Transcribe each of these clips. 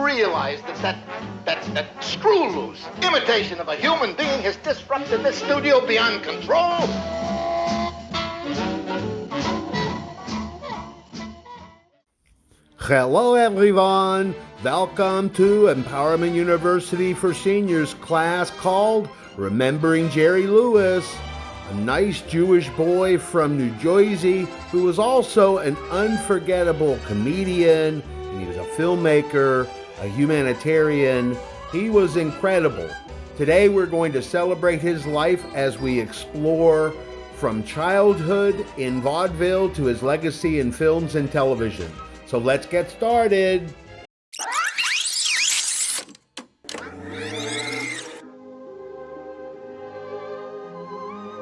Realize that screw loose imitation of a human being has disrupted this studio beyond control. Hello everyone, welcome to Empowerment University for Seniors class called Remembering Jerry Lewis, a nice Jewish boy from New Jersey who was also an unforgettable comedian, and he was a filmmaker, a humanitarian. He was incredible. Today we're going to celebrate his life as we explore from childhood in vaudeville to his legacy in films and television. So let's get started.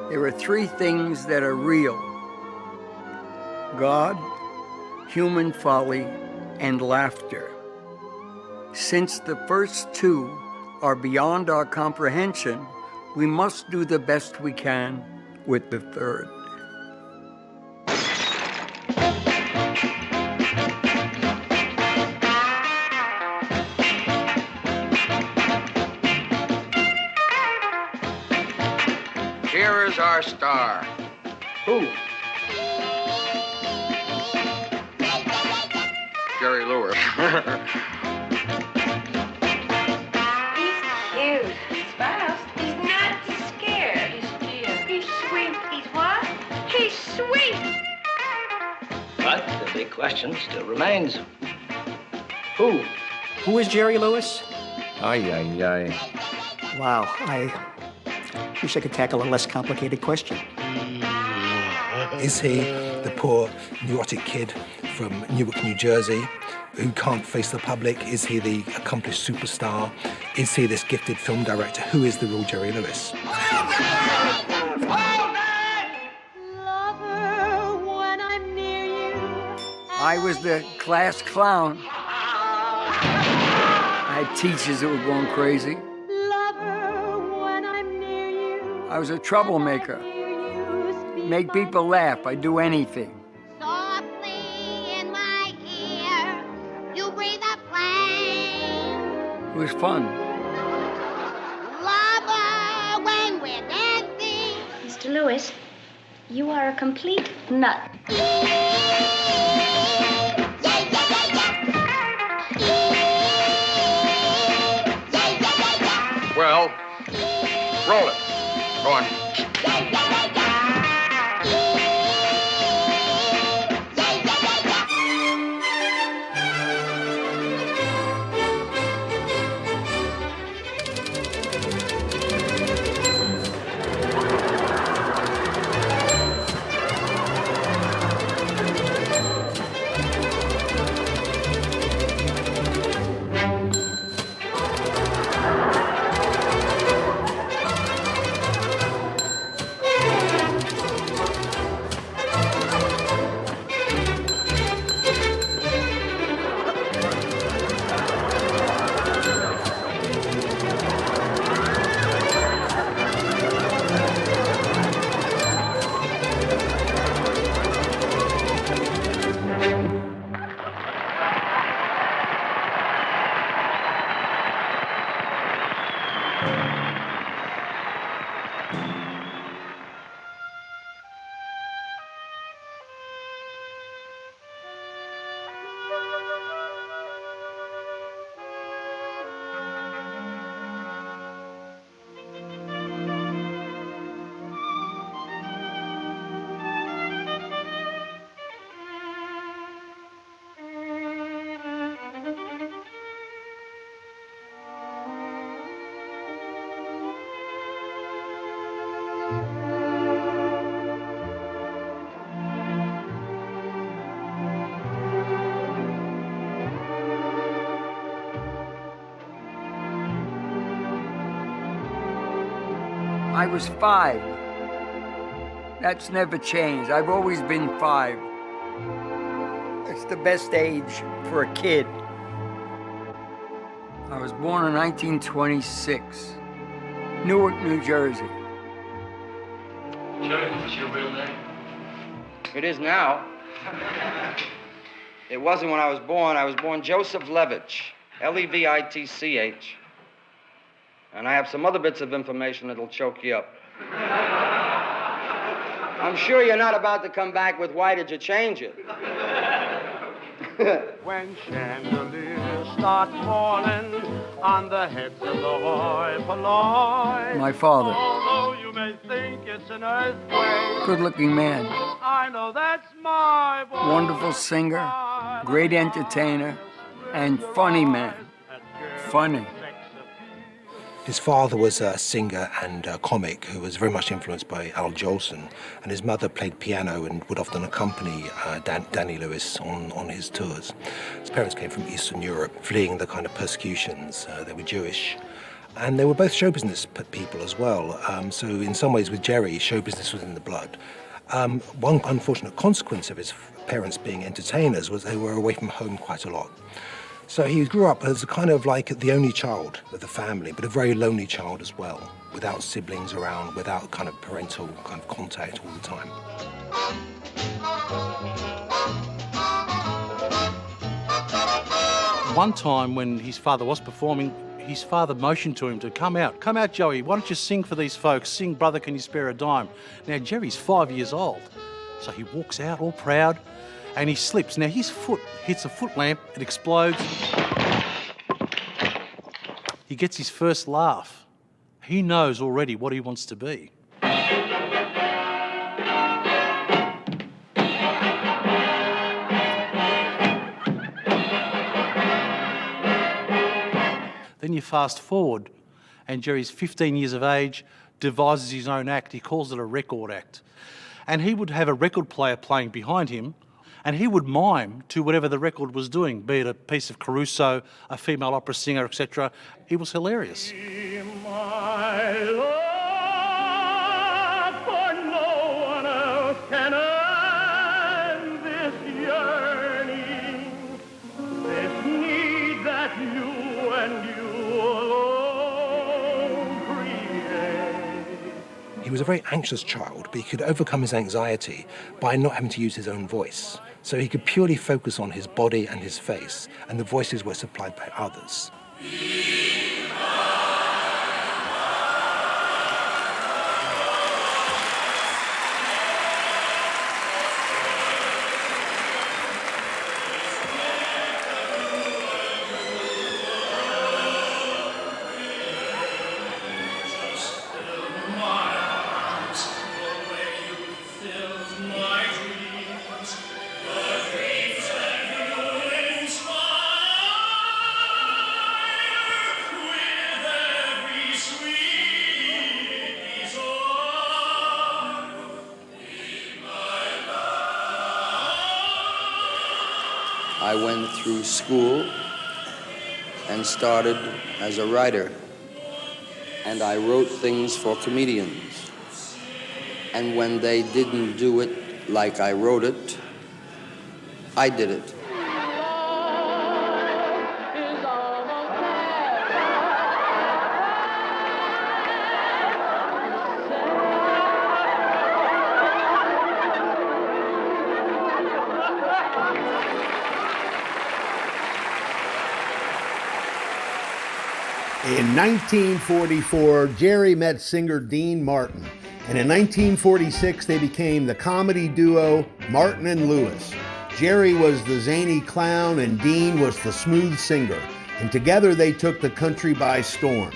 There are three things that are real: God, human folly, and laughter. Since the first two are beyond our comprehension, we must do the best we can with the third. Here is our star. Who? Jerry Lewis. He's fast. He's not scared. He's dear. He's sweet. He's what? He's sweet. But the big question still remains. Who? Who is Jerry Lewis? Ay, ay, ay. Wow, I wish I could tackle a less complicated question. Is he the poor, neurotic kid from Newark, New Jersey, who can't face the public? Is he the accomplished superstar? Is he this gifted film director? Who is the real Jerry Lewis? I was the class clown. I had teachers that were going crazy. I was a troublemaker. Make people laugh. I'd do anything. Softly in my ear, you breathe a flame. It was fun. Lover, when we're dancing. Mr. Lewis, you are a complete nut. Well, roll it. Go on. I was 5. That's never changed. I've always been 5. It's the best age for a kid. I was born in 1926, Newark, New Jersey. Jerry, is this your real name? It is now. It wasn't when I was born. I was born Joseph Levitch, Levitch. And I have some other bits of information that'll choke you up. I'm sure you're not about to come back with, why did you change it? When chandeliers start falling on the heads of the hoi polloi. My father. Although you may think it's an earthquake. Good-looking man. I know that's my voice. Wonderful singer, great entertainer, and funny man. Funny. His father was a singer and a comic who was very much influenced by Al Jolson, and his mother played piano and would often accompany Danny Lewis on his tours. His parents came from Eastern Europe, fleeing the kind of persecutions. They were Jewish. And they were both show business people as well. So in some ways with Jerry, show business was in the blood. One unfortunate consequence of his parents being entertainers was they were away from home quite a lot. So he grew up as kind of like the only child of the family, but a very lonely child as well, without siblings around, without kind of parental kind of contact all the time. One time when his father was performing, his father motioned to him to come out, Joey, why don't you sing for these folks, sing Brother Can You Spare a Dime. Now Jerry's 5 years old, so he walks out all proud, and he slips. Now his foot hits a foot lamp, it explodes. He gets his first laugh. He knows already what he wants to be. Then you fast forward, and Jerry's 15 years of age, devises his own act. He calls it a record act. And he would have a record player playing behind him, and he would mime to whatever the record was doing, be it a piece of Caruso, a female opera singer, etc. It was hilarious. My love, for no one else can end this yearning, this need that you and you alone create. He was a very anxious child, but he could overcome his anxiety by not having to use his own voice. So he could purely focus on his body and his face, and the voices were supplied by others. I went through school and started as a writer, and I wrote things for comedians. And when they didn't do it like I wrote it, I did it. In 1944, Jerry met singer Dean Martin, and in 1946 they became the comedy duo Martin and Lewis. Jerry was the zany clown and Dean was the smooth singer, and together they took the country by storm.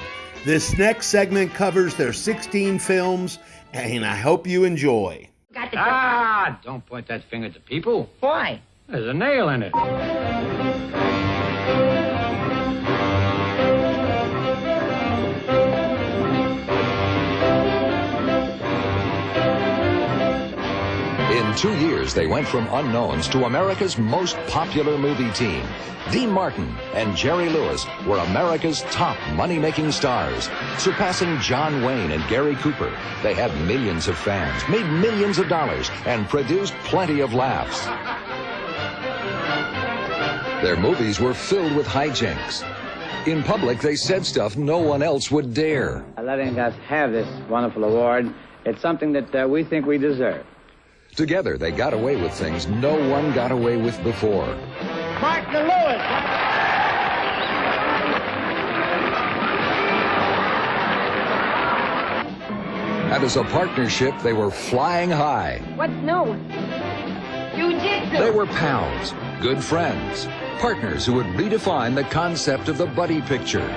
This next segment covers their 16 films, and I hope you enjoy. Don't point that finger at the people. Why? There's a nail in it. In In 2 years, they went from unknowns to America's most popular movie team. Dean Martin and Jerry Lewis were America's top money-making stars, surpassing John Wayne and Gary Cooper. They had millions of fans, made millions of dollars, and produced plenty of laughs. Their movies were filled with hijinks. In public, they said stuff no one else would dare. Letting us have this wonderful award, it's something that we think we deserve. Together, they got away with things no one got away with before. Martin and Lewis. And as a partnership, they were flying high. What? No. Jiu-jitsu. They were pals, good friends, partners who would redefine the concept of the buddy picture.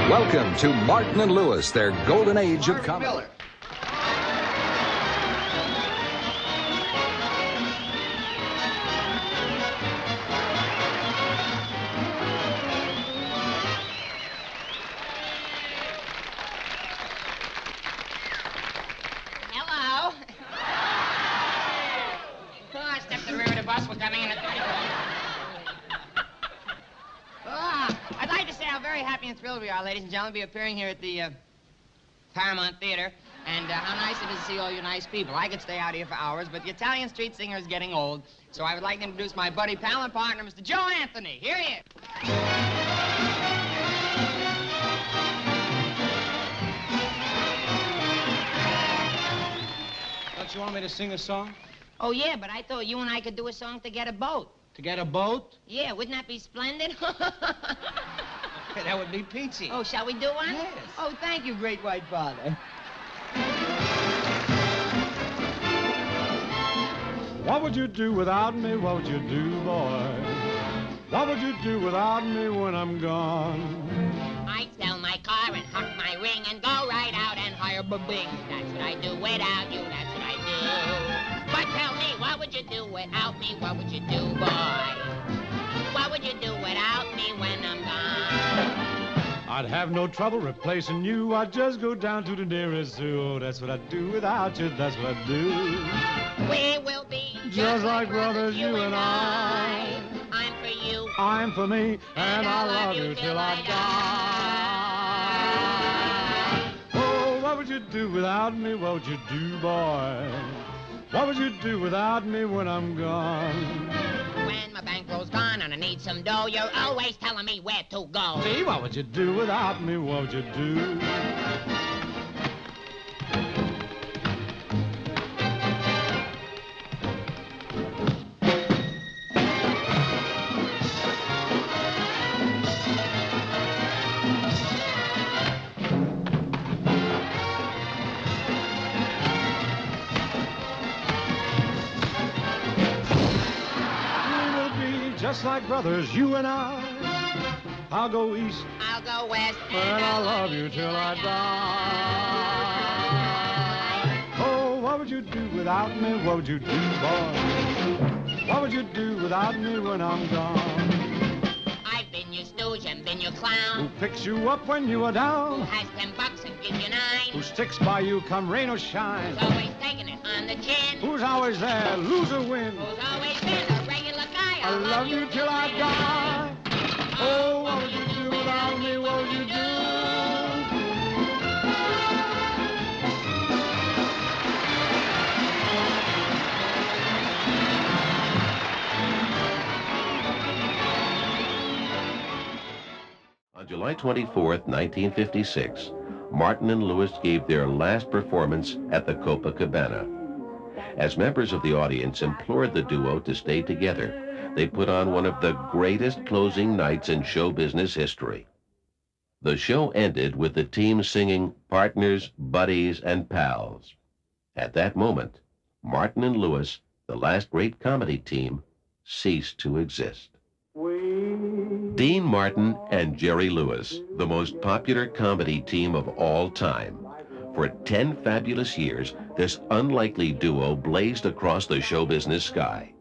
Welcome to Martin and Lewis, their golden age of comedy. Hello. Oh, step to the rear of the bus. We're coming in at I'd like to say how very happy and thrilled we are, ladies and gentlemen, to be appearing here at the Paramount Theater. And how nice it is to see all you nice people. I could stay out here for hours, but the Italian street singer is getting old. So I would like to introduce my buddy, pal, and partner, Mr. Joe Anthony. Here he is. Don't you want me to sing a song? Oh, yeah, but I thought you and I could do a song to get a boat. To get a boat? Yeah, wouldn't that be splendid? That would be peachy. Oh, shall we do one? Yes. Oh, thank you, great white father. What would you do without me? What would you do, boy? What would you do without me when I'm gone? I'd sell my car and huck my ring and go right out and hire ba-bing. That's what I do without you, that's what I do. But tell me, what would you do without me? What would you do, boy? What would you do without me when I'm gone? I'd have no trouble replacing you. I'd just go down to the nearest zoo. Oh, that's what I'd do without you, that's what I'd do. We will be Just like brothers, you and I. I'm for you. I'm for me, and I'll love you till I die. Oh, what would you do without me? What would you do, boy? What would you do without me when I'm gone? When my bankroll's gone and I need some dough, you're always telling me where to go. See, what would you do without me? What would you do? Just like brothers, you and I. I'll go east. I'll go west. And I'll love you till I die. Oh, what would you do without me? What would you do, boy? What would you do without me when I'm gone? I've been your stooge and been your clown. Who picks you up when you are down? Who has $10 and gives you 9? Who sticks by you come rain or shine? Who's always taking it on the chin? Who's always there, lose or win? Who's always been a regular guy? I love you till I die. Oh, what would you do without me? What would you do? On July 24th, 1956, Martin and Lewis gave their last performance at the Copacabana. As members of the audience implored the duo to stay together, they put on one of the greatest closing nights in show business history. The show ended with the team singing Partners, Buddies, and Pals. At that moment, Martin and Lewis, the last great comedy team, ceased to exist. Dean Martin and Jerry Lewis, the most popular comedy team of all time. For 10 fabulous years, this unlikely duo blazed across the show business sky.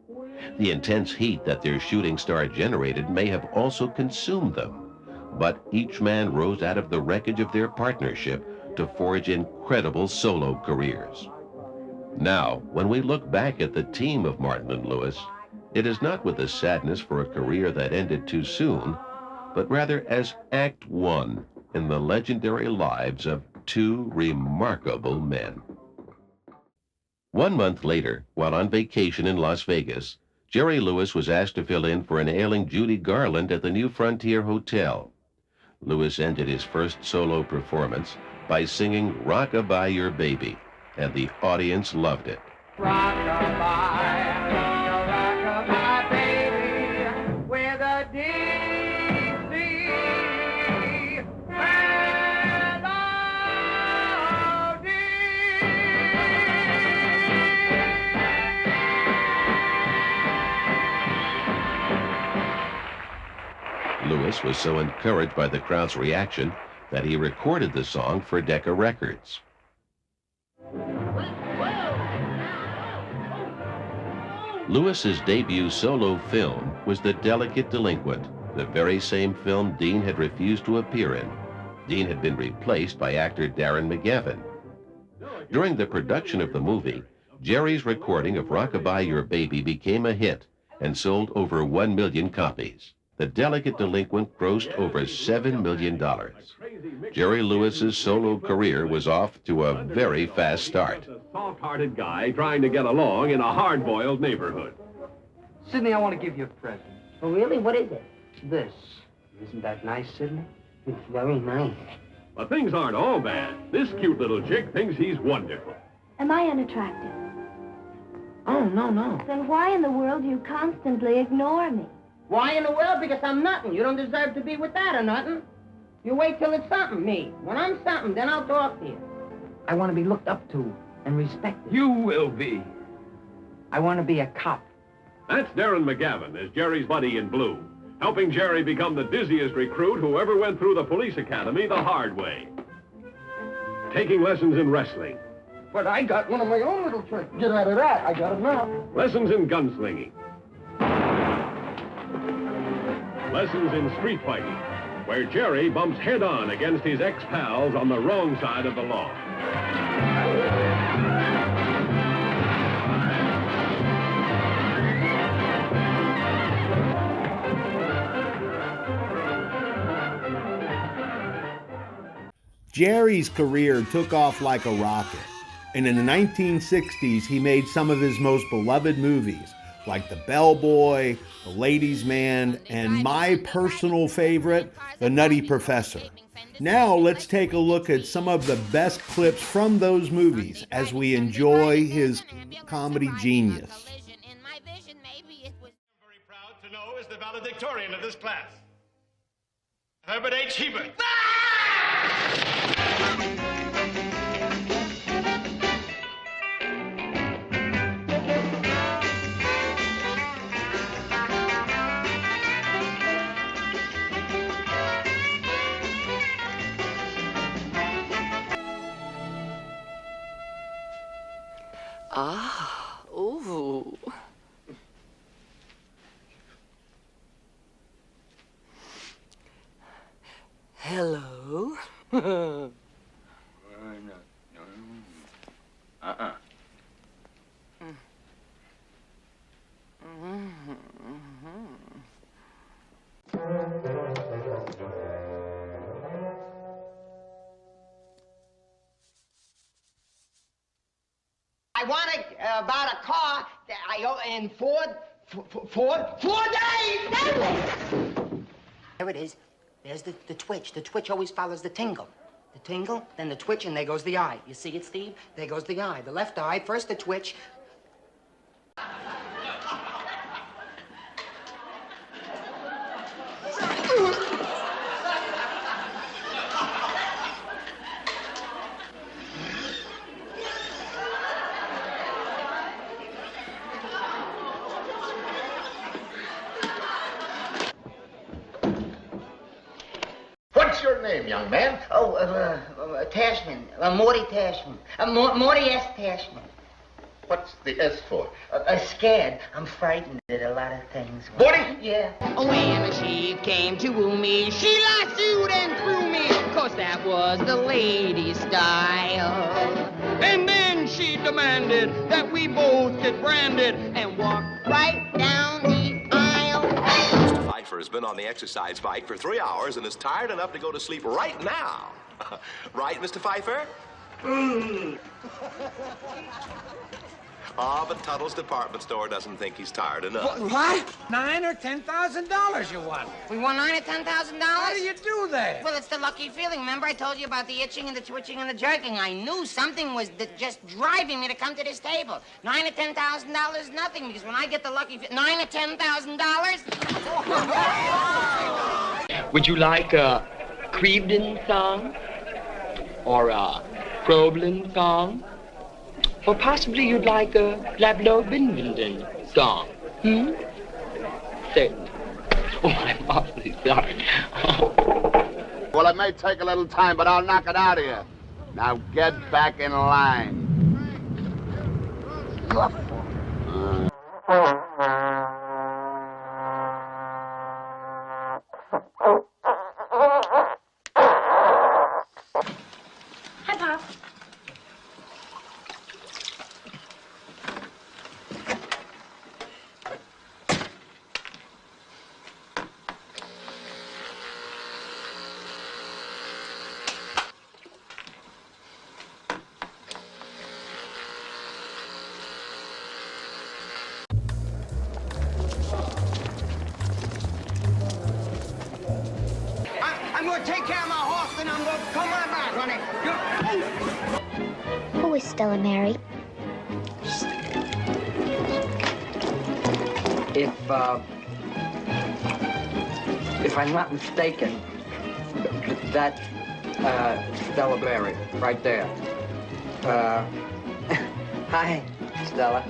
The intense heat that their shooting star generated may have also consumed them, but each man rose out of the wreckage of their partnership to forge incredible solo careers. Now, when we look back at the team of Martin and Lewis, it is not with the sadness for a career that ended too soon, but rather as Act One in the legendary lives of two remarkable men. 1 month later, while on vacation in Las Vegas, Jerry Lewis was asked to fill in for an ailing Judy Garland at the New Frontier Hotel. Lewis ended his first solo performance by singing "Rock-a-Bye Your Baby," and the audience loved it. Rock-a-bye, rock-a-bye, baby, with a deep sea Lewis was so encouraged by the crowd's reaction that he recorded the song for Decca Records. Lewis's debut solo film was The Delicate Delinquent, the very same film Dean had refused to appear in. Dean had been replaced by actor Darren McGavin. During the production of the movie, Jerry's recording of "Rock-a-Bye Your Baby" became a hit and sold over 1 million copies. The Delicate Delinquent grossed over $7 million. Jerry Lewis's solo career was off to a very fast start. A soft-hearted guy trying to get along in a hard-boiled neighborhood. Sidney, I want to give you a present. Oh, really? What is it? This. Isn't that nice, Sidney? It's very nice. But things aren't all bad. This cute little chick thinks he's wonderful. Am I unattractive? Oh, no. Then why in the world do you constantly ignore me? Why in the world? Because I'm nothing. You don't deserve to be with that or nothing. You wait till it's something, me. When I'm something, then I'll talk to you. I want to be looked up to and respected. You will be. I want to be a cop. That's Darren McGavin as Jerry's buddy in blue, helping Jerry become the dizziest recruit who ever went through the police academy the hard way. Taking lessons in wrestling. But I got one of my own little tricks. Get out of that. I got enough. Lessons in gunslinging. Lessons in street fighting, where Jerry bumps head-on against his ex-pals on the wrong side of the law. Jerry's career took off like a rocket, and in the 1960s he made some of his most beloved movies, like The Bellboy, The Ladies' Man, and my personal favorite, The Nutty Professor. Now let's take a look at some of the best clips from those movies as we enjoy his comedy genius. Very proud to know is the valedictorian of this class, Herbert H. Hebert. Ah, ooh. Hello. I want about a car that in Ford 4 days. There it is. There's the twitch. The twitch always follows the tingle. The tingle, then the twitch, and there goes the eye. You see it, Steve? There goes the eye. The left eye, first the twitch. What's your name, young man? Oh, Tashman. Morty Tashman. Morty S. Tashman. What's the S for? Scared. I'm frightened at a lot of things. Morty? Yeah. When she came to woo me, she lassoed and threw me, 'cause that was the lady style. And then she demanded that we both get branded and walk right down the aisle. Mr. Pfeiffer has been on the exercise bike for 3 hours and is tired enough to go to sleep right now. Right, Mr. Pfeiffer? Oh, but Tuttle's department store doesn't think he's tired enough. What? $9,000 or $10,000 you won. We won $9,000 or $10,000? How do you do that? Well, it's the lucky feeling. Remember I told you about the itching and the twitching and the jerking? I knew something was just driving me to come to this table. $9,000 or $10,000 is nothing, because when I get the lucky $9,000 or $10,000... Would you like a Crevedon song? Or a Crowlin song? Or possibly you'd like a Lablo-Bindenden song? Certainly. Oh, I'm awfully sorry. Well, it may take a little time, but I'll knock it out of you. Now get back in line. Hi, Pop. I'm going to take care of my horse, and I'm going to come right back, honey. Who is Stella Mary? If I'm not mistaken, that's Stella Berry, right there. Hi, Stella.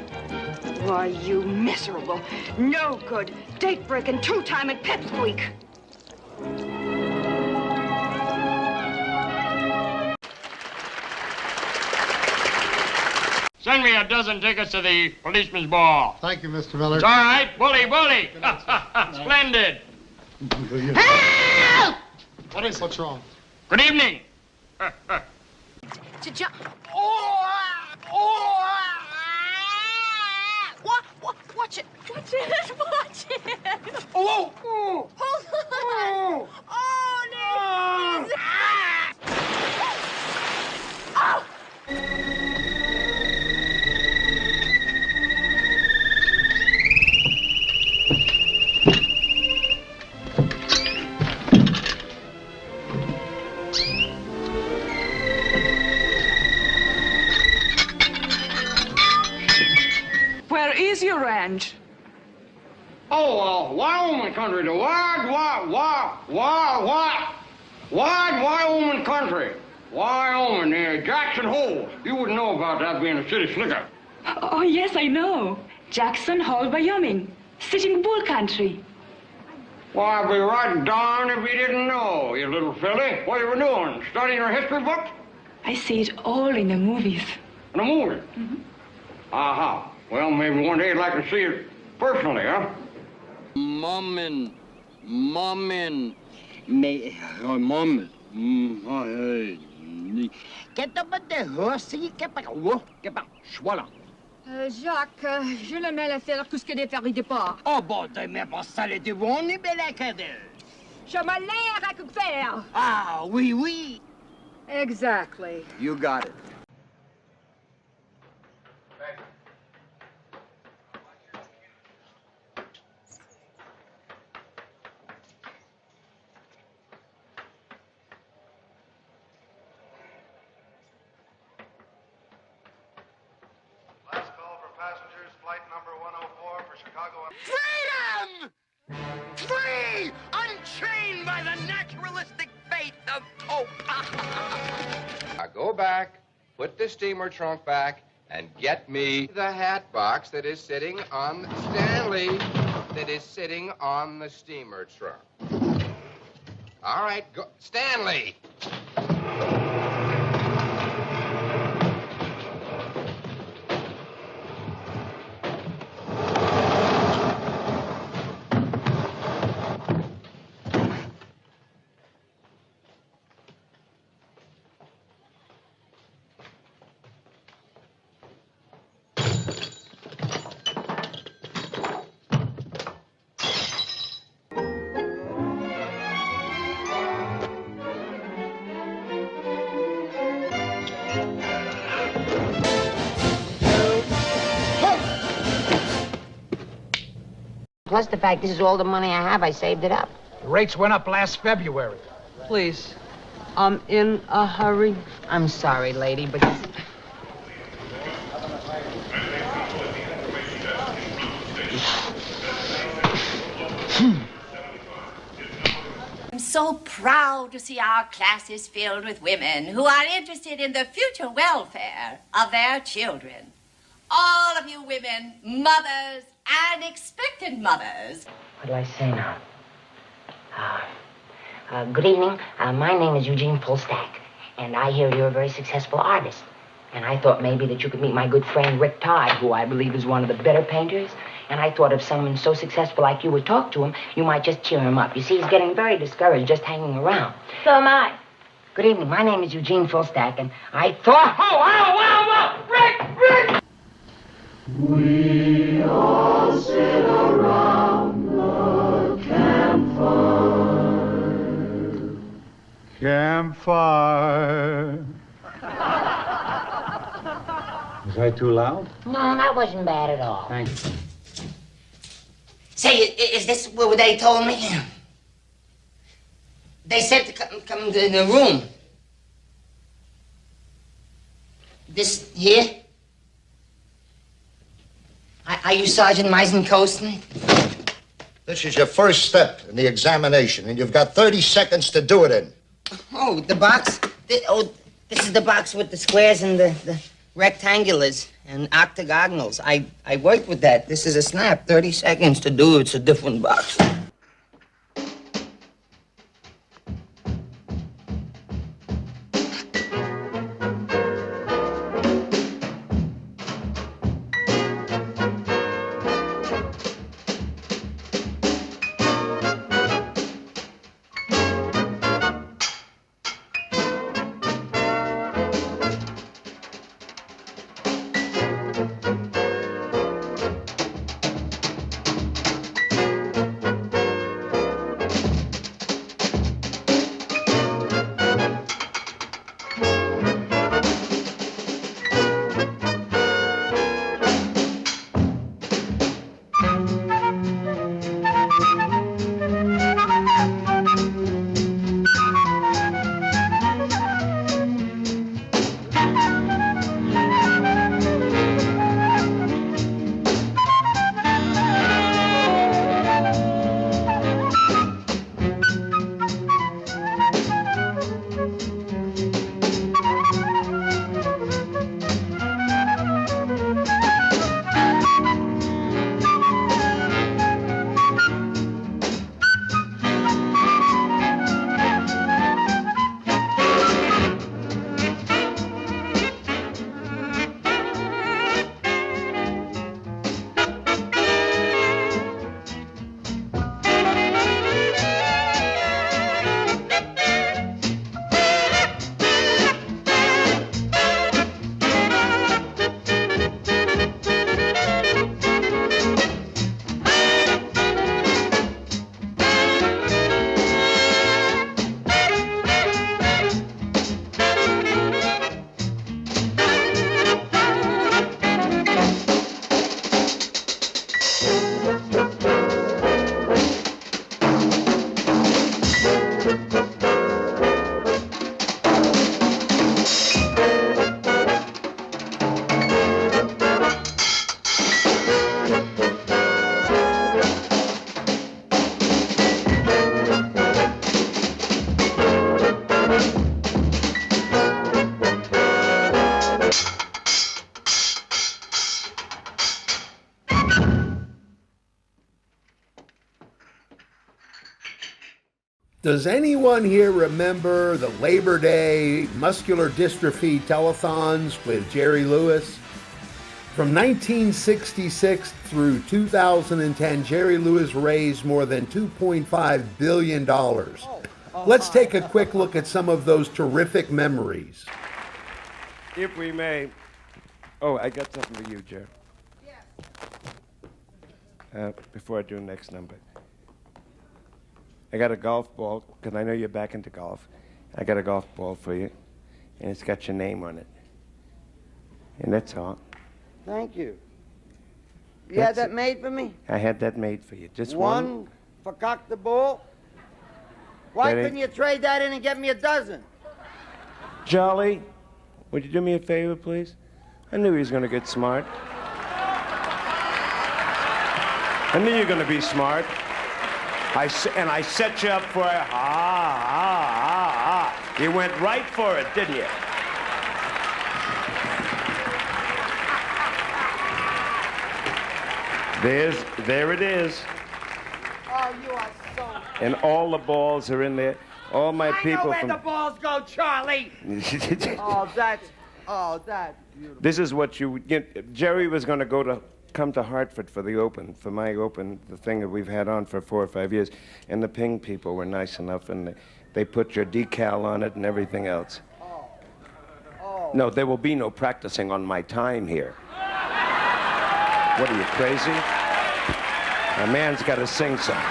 Why, you miserable, no good, date-breaking, two-timing pipsqueak. Send me a dozen tickets to the policeman's ball. Thank you, Mr. Miller. It's all right. Bully, bully. Splendid. Help! What's wrong? Good evening. Watch it. Watch it. Watch it. Oh! Hold on. Oh, no. Oh! Where is your ranch? Oh, Wyoming country, the wide Wyoming country. Wyoming, near Jackson Hole. You wouldn't know about that being a city slicker. Oh, yes, I know. Jackson Hole, Wyoming. Sitting Bull country. Why, I'd be right darned if you didn't know, you little filly. What you were doing, studying your history book? I see it all in the movies. In a movie? Aha. Well, maybe one day you'd like to see it personally, huh? Mommin. Get up at the horse, get back, swallow. Jacques, je le mets à faire tout ce que des ferries de départ. Oh, bon, t'es même pas salé de bon, ni belle Je me l'air à coup de fer. Ah, oui, oui. Exactly. You got it. Passengers, flight number 104 for Chicago. Freedom! Free! Unchained by the naturalistic faith of hope. Now go back, put the steamer trunk back, and get me the hat box that is sitting on Stanley, that is sitting on the steamer trunk. All right, go, Stanley. Plus the fact this is all the money I have, I saved it up. The rates went up last February. Please, I'm in a hurry. I'm sorry, lady, but... I'm so proud to see our classes filled with women who are interested in the future welfare of their children. All of you women, mothers and expectant mothers. What do I say now? Good evening. My name is Eugene Fullstack, and I hear you're a very successful artist. And I thought maybe that you could meet my good friend Rick Todd, who I believe is one of the better painters. And I thought if someone so successful like you would talk to him, you might just cheer him up. You see, he's getting very discouraged just hanging around. So am I. Good evening. My name is Eugene Fullstack, and I thought... Oh, Rick! We all sit around the campfire. Campfire. Was I too loud? No, that wasn't bad at all. Thank you. Say, is this what they told me? They said to come to the room. This here? Are you Sergeant Meisenkosten? This is your first step in the examination, and you've got 30 seconds to do it in. Oh, the box? This is the box with the squares and the rectangulars and octagonals. I worked with that. This is a snap. 30 seconds to do it. It's a different box. Does anyone here remember the Labor Day Muscular Dystrophy Telethons with Jerry Lewis? From 1966 through 2010, Jerry Lewis raised more than $2.5 billion. Let's take a quick look at some of those terrific memories. If we may. Oh, I got something for you, Jerry. Before I do the next number. I got a golf ball, because I know you're back into golf. I got a golf ball for you, and it's got your name on it. And that's all. Thank you. You had that made for me? I had that made for you. Just one. One for cock the bull? Why couldn't you trade that in and get me a dozen? Jolly, would you do me a favor, please? I knew he was going to get smart. I knew you were going to be smart. I set you up for it. You went right for it, didn't you? There it is. Oh, you are so... And all the balls are in there. All my people I know where from... the balls go, Charlie! Oh, that's beautiful. This is what Jerry was going to come to Hartford for the Open, for my Open, the thing that we've had on for 4 or 5 years. And the Ping people were nice enough, and they put your decal on it and everything else. Oh. No, there will be no practicing on my time here. What are you, crazy? A man's got to sing something.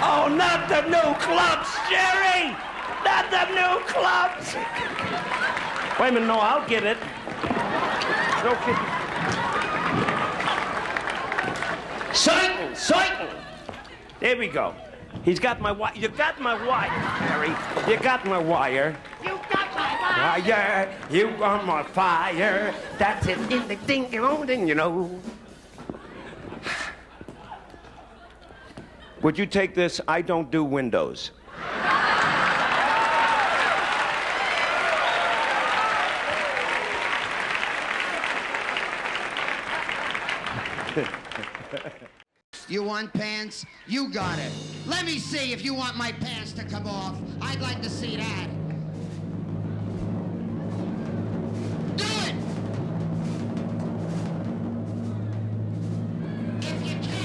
Oh, not the new clubs, Jerry! Not the new clubs! Wait a minute, no, I'll get it. No kidding. Certain. There we go. He's got my wire. You got my wire, Harry. You got my wire. You got my wire! Fire, you are my fire. That's it, in the ding ding, you know. Would you take this? I don't do windows. You want pants? You got it. Let me see if you want my pants to come off. I'd like to see that. Do it! If you can.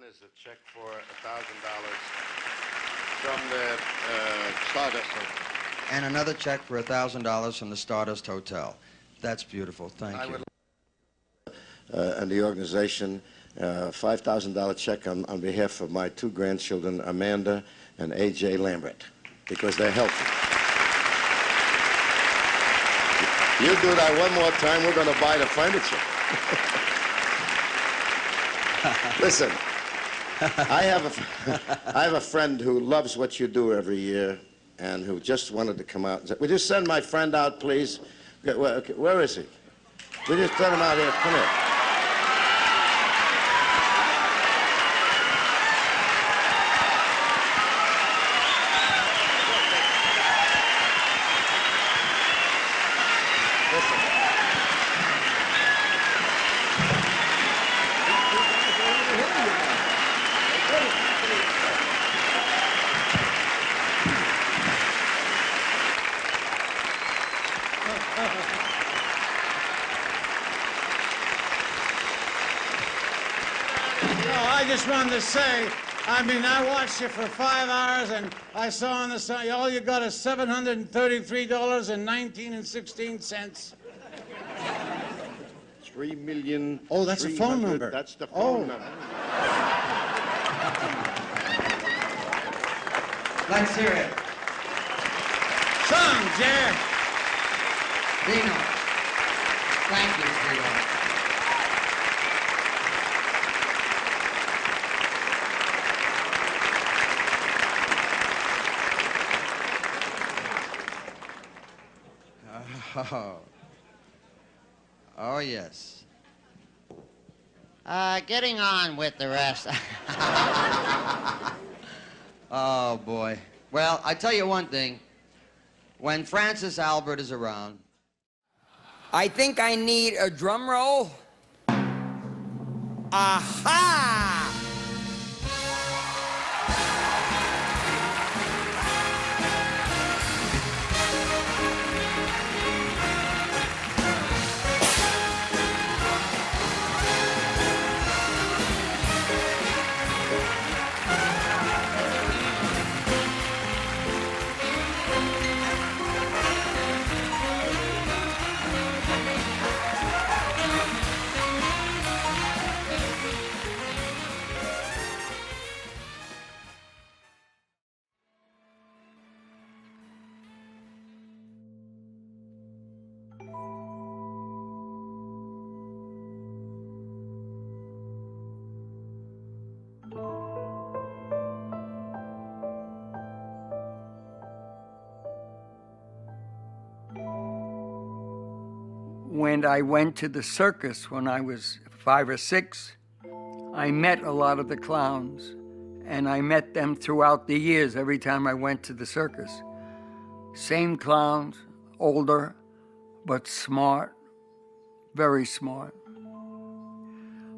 Is a check for $1,000 from the Stardust Hotel. And another check for $1,000 from the Stardust Hotel. That's beautiful. Thank you. And the organization, $5,000 check on behalf of my 2 grandchildren, Amanda and A.J. Lambert, because they're healthy. You do that one more time, we're going to buy the furniture. Listen. I have a friend who loves what you do every year and who just wanted to come out and say, would you send my friend out, please? Where is he? Would you send him out here? Come here. I just wanted to say, I mean, I watched you for 5 hours, and I saw on the side, all you got is $733.16. 3 million. Oh, that's a phone number. That's the phone number. Let's hear it. Song, Jer. Dino. Thank you, sweetheart. Oh, yes. Getting on with the rest. Oh, boy. Well, I tell you one thing. When Francis Albert is around, I think I need a drum roll. Aha! When I went to the circus when I was 5 or 6, I met a lot of the clowns, and I met them throughout the years every time I went to the circus. Same clowns, older, but smart, very smart.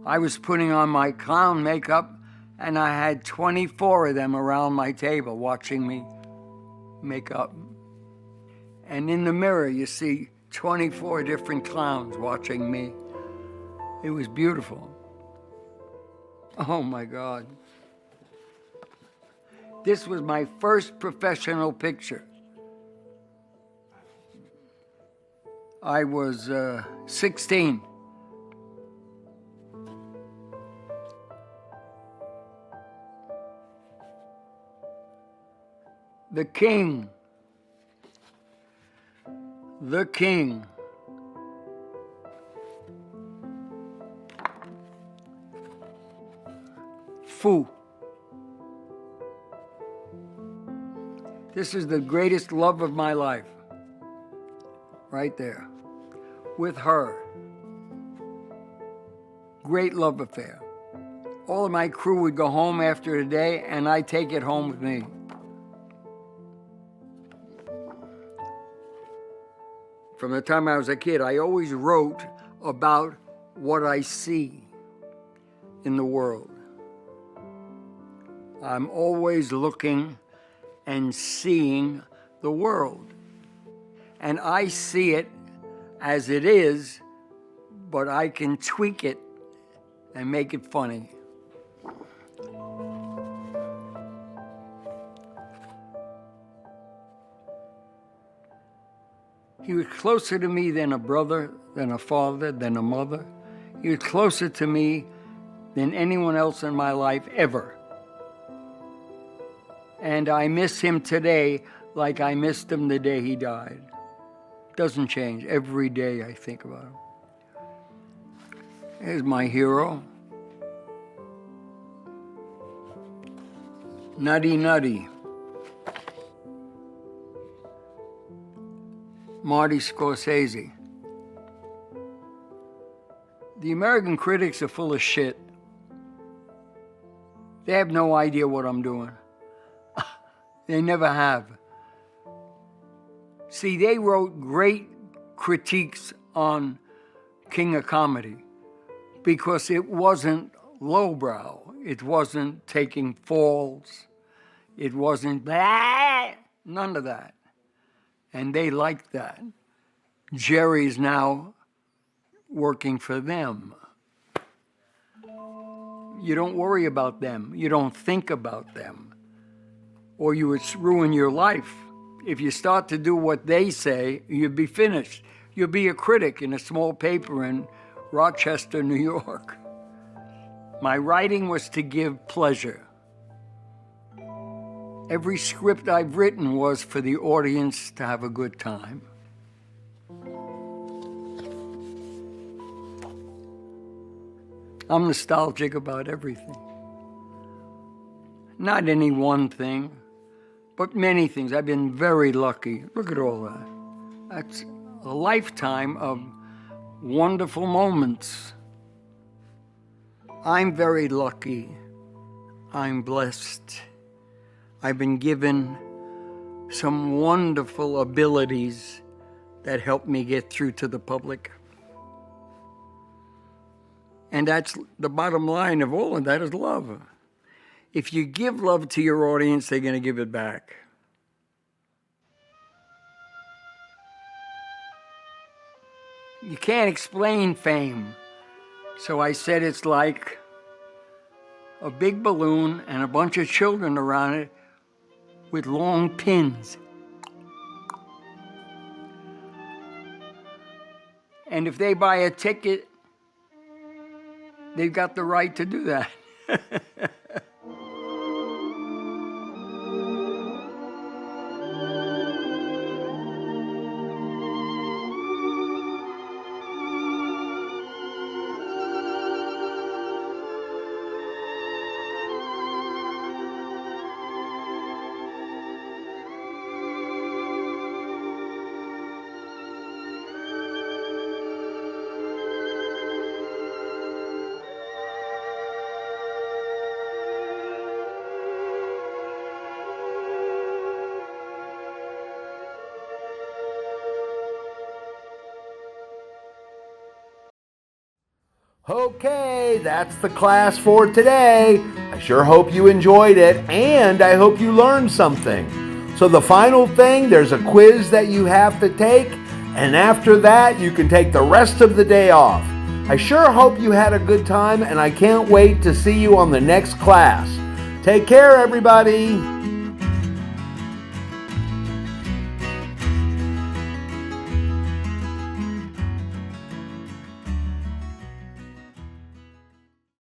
I was putting on my clown makeup, and I had 24 of them around my table watching me make up. And in the mirror, you see 24 different clowns watching me. It was beautiful. Oh my God. This was my first professional picture. I was 16. The king. The king. Fu. This is the greatest love of my life. Right there. With her. Great love affair. All of my crew would go home after a day, and I'd take it home with me. From the time I was a kid, I always wrote about what I see in the world. I'm always looking and seeing the world. And I see it as it is, but I can tweak it and make it funny. He was closer to me than a brother, than a father, than a mother. He was closer to me than anyone else in my life ever. And I miss him today like I missed him the day he died. Doesn't change. Every day I think about him. Here's my hero. Nutty. Marty Scorsese. The American critics are full of shit. They have no idea what I'm doing. They never have. See, they wrote great critiques on King of Comedy because it wasn't lowbrow. It wasn't taking falls. It wasn't blah, none of that. And they liked that. Jerry's now working for them. You don't worry about them. You don't think about them. Or you would ruin your life. If you start to do what they say, you'd be finished. You'll be a critic in a small paper in Rochester, New York. My writing was to give pleasure. Every script I've written was for the audience to have a good time. I'm nostalgic about everything. Not any one thing, but many things. I've been very lucky. Look at all that. That's a lifetime of wonderful moments. I'm very lucky. I'm blessed. I've been given some wonderful abilities that help me get through to the public. And that's the bottom line of all of that is love. If you give love to your audience, they're going to give it back. You can't explain fame. So I said it's like a big balloon and a bunch of children around it with long pins. And if they buy a ticket, they've got the right to do that. Okay, that's the class for today. I sure hope you enjoyed it, and I hope you learned something. So the final thing, there's a quiz that you have to take, and after that, you can take the rest of the day off. I sure hope you had a good time, and I can't wait to see you on the next class. Take care, everybody.